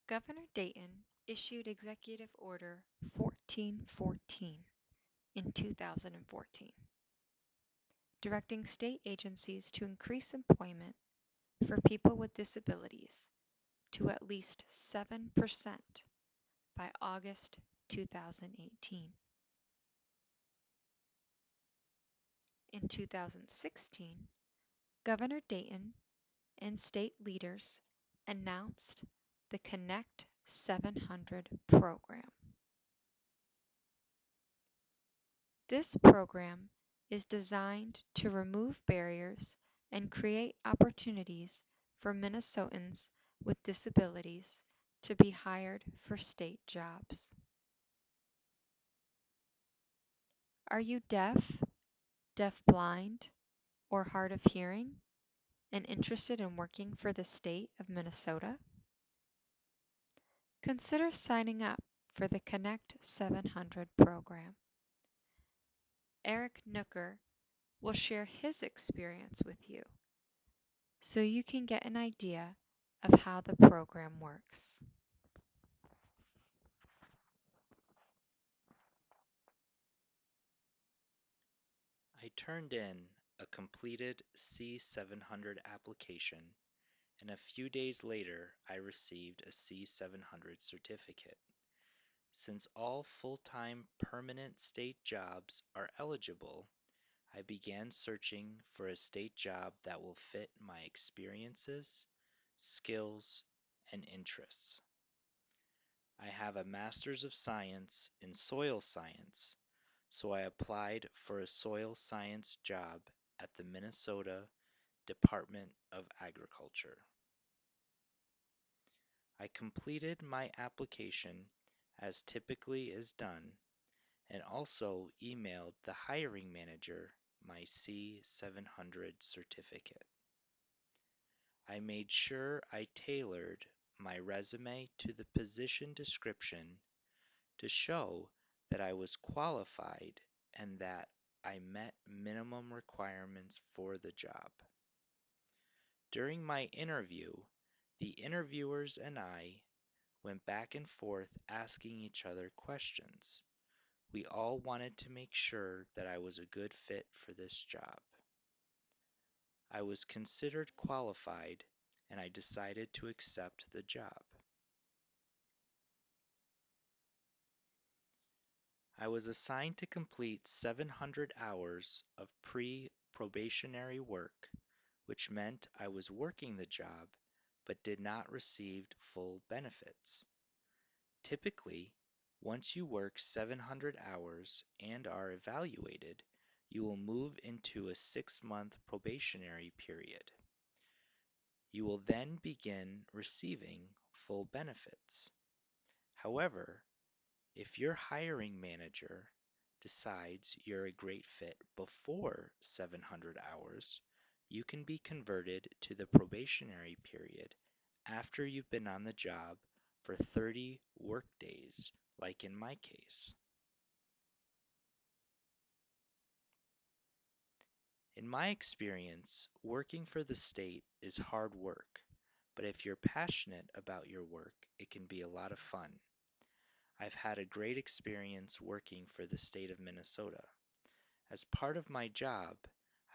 Governor Dayton issued Executive Order 1414 in 2014, directing state agencies to increase employment for people with disabilities to at least 7% by August 2018. In 2016, Governor Dayton and state leaders announced the Connect 700 program. This program is designed to remove barriers and create opportunities for Minnesotans with disabilities to be hired for state jobs. Are you deaf, deafblind, or hard of hearing and interested in working for the state of Minnesota? Consider signing up for the Connect 700 program. Eric Nooker will share his experience with you so you can get an idea of how the program works. I turned in a completed C700 application, and a few days later I received a C700 certificate. Since all full-time permanent state jobs are eligible, I began searching for a state job that will fit my experiences, skills, and interests. I have a Master's of Science in Soil Science, so I applied for a soil science job at the Minnesota Department of Agriculture. I completed my application as typically is done and also emailed the hiring manager my C700 certificate. I made sure I tailored my resume to the position description to show that I was qualified and that I met minimum requirements for the job. During my interview, the interviewers and I went back and forth asking each other questions. We all wanted to make sure that I was a good fit for this job. I was considered qualified and I decided to accept the job. I was assigned to complete 700 hours of pre-probationary work, which meant I was working the job but did not receive full benefits. Typically, once you work 700 hours and are evaluated, you will move into a 6-month probationary period. You will then begin receiving full benefits. However, if your hiring manager decides you're a great fit before 700 hours, you can be converted to the probationary period after you've been on the job for 30 work days, like in my case. In my experience, working for the state is hard work, but if you're passionate about your work, it can be a lot of fun. I've had a great experience working for the state of Minnesota. As part of my job,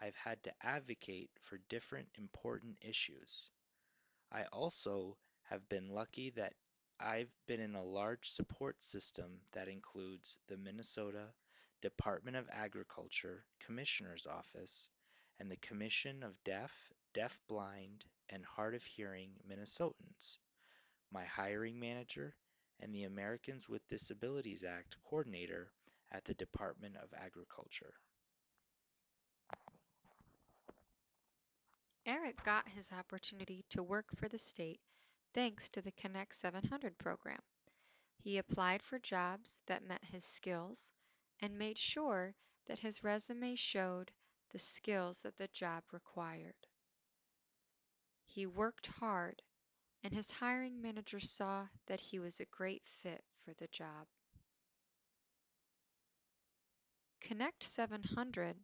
I've had to advocate for different important issues. I also have been lucky that I've been in a large support system that includes the Minnesota Department of Agriculture Commissioner's Office and the Commission of Deaf, Deafblind, and Hard of Hearing Minnesotans, my hiring manager, and the Americans with Disabilities Act coordinator at the Department of Agriculture. Eric got his opportunity to work for the state thanks to the Connect 700 program. He applied for jobs that met his skills and made sure that his resume showed the skills that the job required. He worked hard, and his hiring manager saw that he was a great fit for the job. Connect 700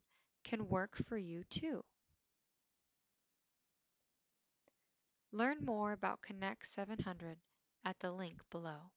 can work for you too. Learn more about Connect 700 at the link below.